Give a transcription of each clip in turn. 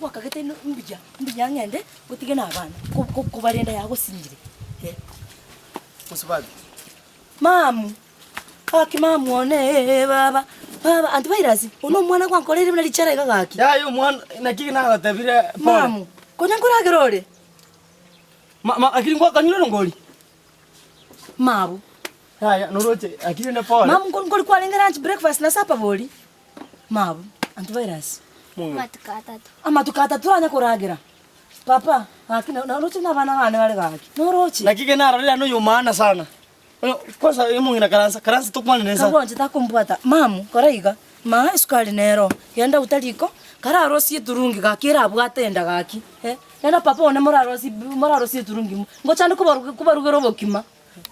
kwa kagete mbija ngende utige na abana ko barenda yago singire Musibati mamu aki mamu one baba Antivirus uno mwana kwa nkorere mna lichara igagaki ya yo mwana nakiki na gatabire mamu konya nkora gerore akiri ngwa kanyure ngoli mabu ya noroche akiri ne pole mamu ngoli kwa lenga lunch breakfast na supper boli mabu Antivirus amatukata turanya kuragira papa akina noroche na bana bane bale gaki noroche nakiki na rara no yo maana sana kwanza yemo ngina karansa tukwana nesa kabonje takumbwata mamu koraiga ma iskali nero yenda utaliko kararo sie turungi gakira abwatenda gaki nenda papa one moraro sie turungi ngochane kubarugero bokima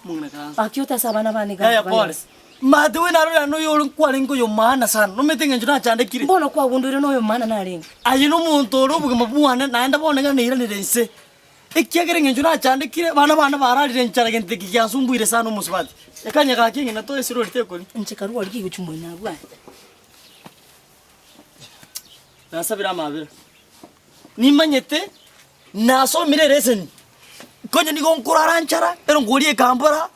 mungina karansa akiuta sabana bane ga ya pole mate we narora no yo kwalengo yo maana sana no metenga njuna chandekire mbona kwa gundure no yo maana nalenga ayino muntu robuga mabuana naenda bonega neira nirense ikiagere njuna chandekire bana bararire ncharage ntiki kyasumbuire sana umusibati yakanya gakingi na to esiro litekoli nchikaruwa liki guchumwe na bwa nasabira mabira nimanyete nasomire reseni konye ni gonkurara nchara ero ngoliye kambara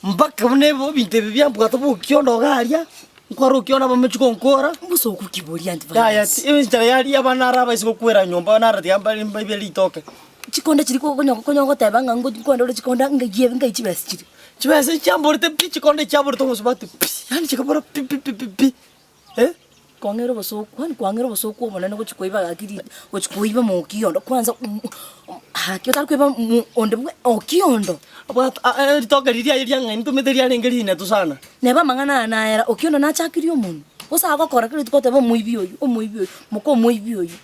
mpaka nebo bintebe byambuka to Okiondo garia nkwaro Okiondo bamechuko nkora muso kukibori Antivirus ya nchara yari abana araba isiko kwera nyomba narati amba mbibye litoke chikonda chiriko konyo goteba ngo chikonda chikonda ngagiye ngaichibasi chiri chibase chamborite chikonda chaborite musibati yani chikabora pi kwangero bosoku obona ngo chikoiba gakiri ochikoiba mu Okiondo kwanza hakyo tarkweba onde Okiondo litoke liria yanga ntumeteria lengeri ina tusana neba mangana na era Okiondo na chakiri omuntu osaga kora kiri tukoteba muibi oyu muko muibi oyu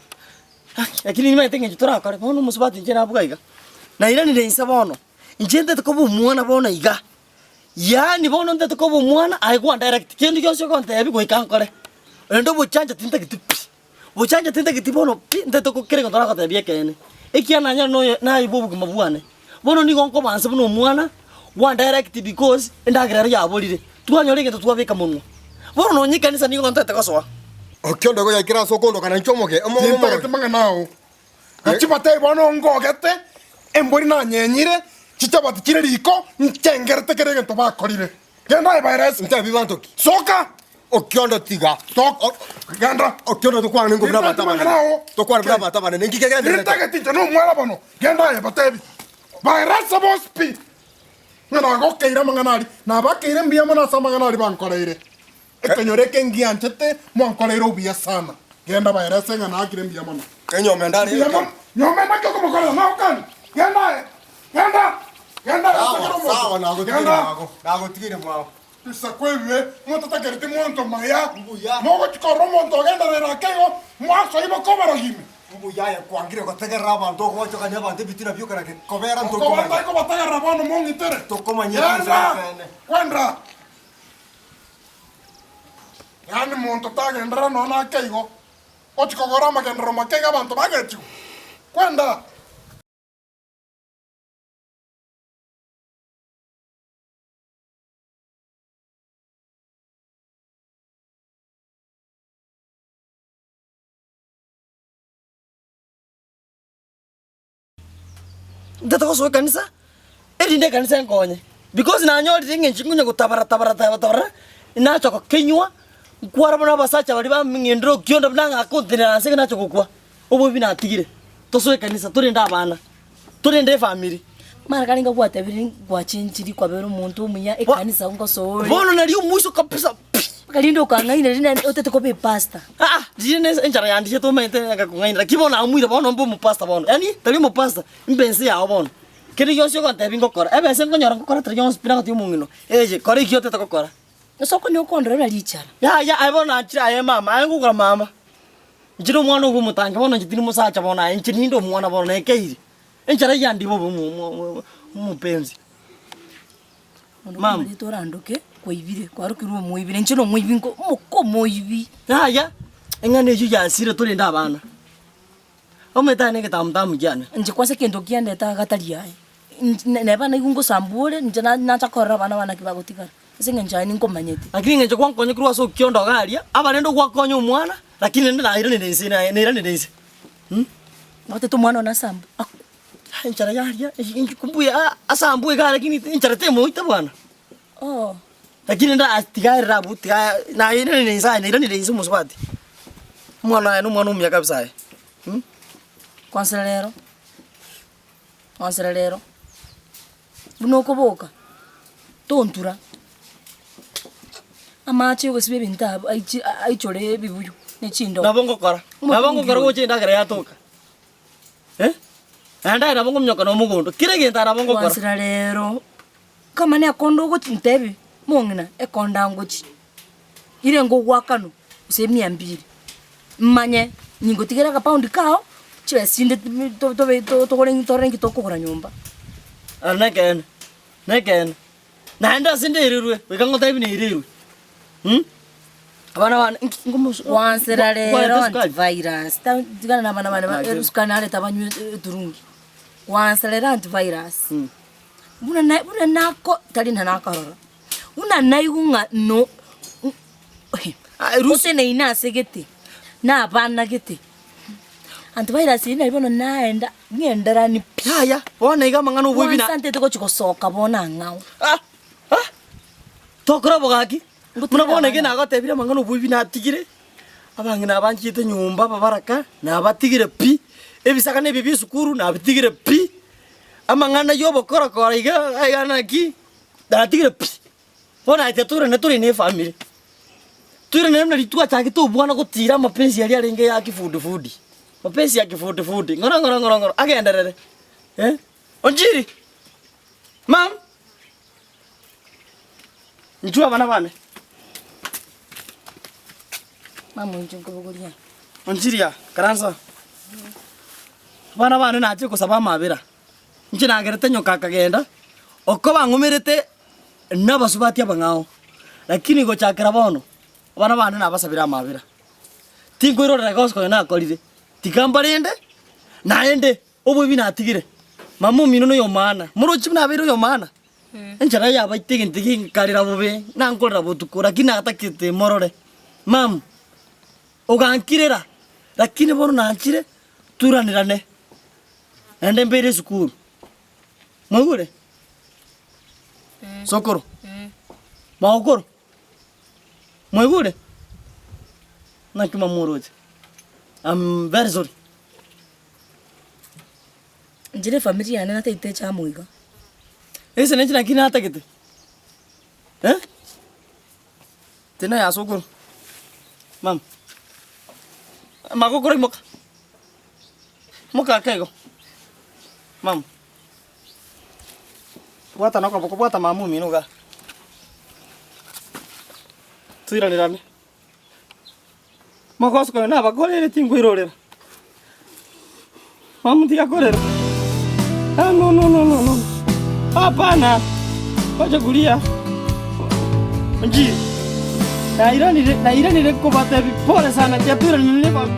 lakini nima tengenje turakore bono musibati nje nabugaiga na ira nirensa bono njende tukobu mwana bono iga yani bono ndete tukobu mwana aigwa direct kindi kyose konte yabi goikankore endo bochanja tinta kiti bono ndete kokere kontora kota biekene ekiana nya no na ibobu kumabuane bono ni gonko banse bono mwana one direct because endagira ya bolire twanyorege tutwabeka munwa bono no nyikanisa ni konte tekosoa Okiondo go yakira sokondo kana nchomoke Tinta manga nao. Achibate bono ngogete embori na nyenyire chichabati kire liko nchengerte kerege to bakorire. Genda virus ntabi bantoki. Soka Okiondo tiga. Tok ganda Okiondo to kwana ngo braba tabana. To kwana braba tabana ngike gende. Tinta tinta no mwala bono. Genda ya batebi. Virus bospi. Ngana go keira manga nali. Na bakire mbia mona samanga nali bankoreire. Ekanyoreke ngianchete mwankolero bia sana. Genda virus ngana akire mbia mona. Kenyo mendari. Nyomenda koko mokora na okan. Genda. Sawa na go tigire mwago. Na go tigire mwago. Isa kwewe moto takerete monto maya. Mogo chikoro monto genda rera kego mwaso ibo kobaro hime. Mbuya ya kwangire ko tegera bantu ko choka nya bantu bitina byo kana ke kobera ndo ko bata ko batagara bano mongi tere. To koma nyeka kene. Kwendra. Yani monto tagendra no na kego. Ochikogora magendro makega bantu bagechu. Kwenda. Ndata ko so kanisa erinde kanisa nkonye because na nyori ringe ngingunya gutabara ina choko kenywa kwara bana basacha bali ba mingendro Okiondo bnanga akontinera nse na choko kwa obo bina tigire to so kanisa turinda abana turinde family mara kalinga bwatabiri gwachinjiri kwa bero muntu umunya ekanisa ngo so bono nali umuso kabisa kalindo kangaina rina otete ko be pasta dine enjara yandije to mente ngakungaina kibona amwira bono mbo mu pasta bono yani tali mu pasta imbense ya bono kiri yosyo konte bingo kora ebense ngonyora ngokora triyon spina ko mungino eje kore kyote to kokora soko ni okondora lichara ya abona achira aye mama ayengukora mama njiro mwana ugu mutange bono njitini musacha bono enchinindo mwana bono nekeiri enjara yandi bo mu penzi mama litorandoke koibire kwarukirwo muibire nchino muibi ngo muko muibi ya engane ju yansire turinda abana ometane Getamutamu jana nje kwase kendo kiande ta gataria neba na igungo sambule nje na chakora bana kibagotikara singe njani ngomanyete lakini nje kwankonye kurwa so Okiondo garia abarendo kwakonye umwana lakini nenda na ira nense Wote tu mwana na sambu. Inchara yaria, kumbuya asambu ga lakini inchara temo ita bwana. Oh. Lakini nda atigae rabu, tigae na ine ni sai, ni ni nsumu swati. Mwana no mwana umya kabisa. Kwanza lero. Buno kuboka. Tontura. Amache wesibe binta aichore bibuyu ne chindo. Nabongo kora goche ndagere yatoka. Anda nabongo mnyoka no mugondo. Kire genda nabongo kora. Kwanza lero. Kama ne akondo go tintebi. Mongina ekonda ngochi. Ire ngo gwakano use 200. Mmanye ningotigera ka pound kao. Chwe sinde to gorengi to kugura nyumba. Neken. Naenda sinde irirwe. Wekango taibi ni irirwe. Abana Wansera lero antivirus. Tigana na bana eruskana ale tabanyu turungi. Wansera lero antivirus. Buna nako tali na nakarora. Una naigunga no. Ruse na ina segete. Na bana gete. Antivirus ina ibono naenda ngendera ni pya. Bona iga mangano bwibina. Wansante toko chikosoka bona ngao. Tokora bogaki. Munabona ke nagatebira mangano bwibina atigire. Abangina abanchite nyumba babaraka na abatigire pi. Ebisaka ne bibi sukuru na abatigire pi. Amangana yobo kora iga naki. Datigire pi. Bona itetura ne turi ne family. Turi ne mna litua chake to bwana gutira mapenzi yali arenge ya kifundi. Mapenzi ya kifundi. Ngoro. Agenderere. Onjiri. Mam. Njua bana. Mama njungo bogoria. Onjiria, karanza. Bana nache kusaba mabira. Njina agerete nyoka kagenda. Okoba ngumirete nabasubati abangao. Lakini go chakira bono. Bana nabasabira mabira. Tingwiro regosko na kolire. Tikambalende naende obwe binatigire. Mamu mino no yomana. Murochi bnabiro yomana. Enchara ya baitigi karira bobe nankorra botukura kina atakite morore. Mam. Ogankirera. Lakini bono nanchire turanirane. Ende mbere sukuru. Magure. Sokoro. Maokoro. Magure. Nakima moroje. I'm very sorry. Njire familia nena taite cha muiga. Ese nenchi nakina hata kete. Tena ya sokoro. Mam. Magokoro moka. Moka kego. Mam. Buata nako buata mamu minuga. Tuira nirane. Magosko na bagole tingwirorera. Mamu tiga korera. No. Hapana. Wacha kulia. Nji. Na irani rekobata pole sana. Tia tuira nileva.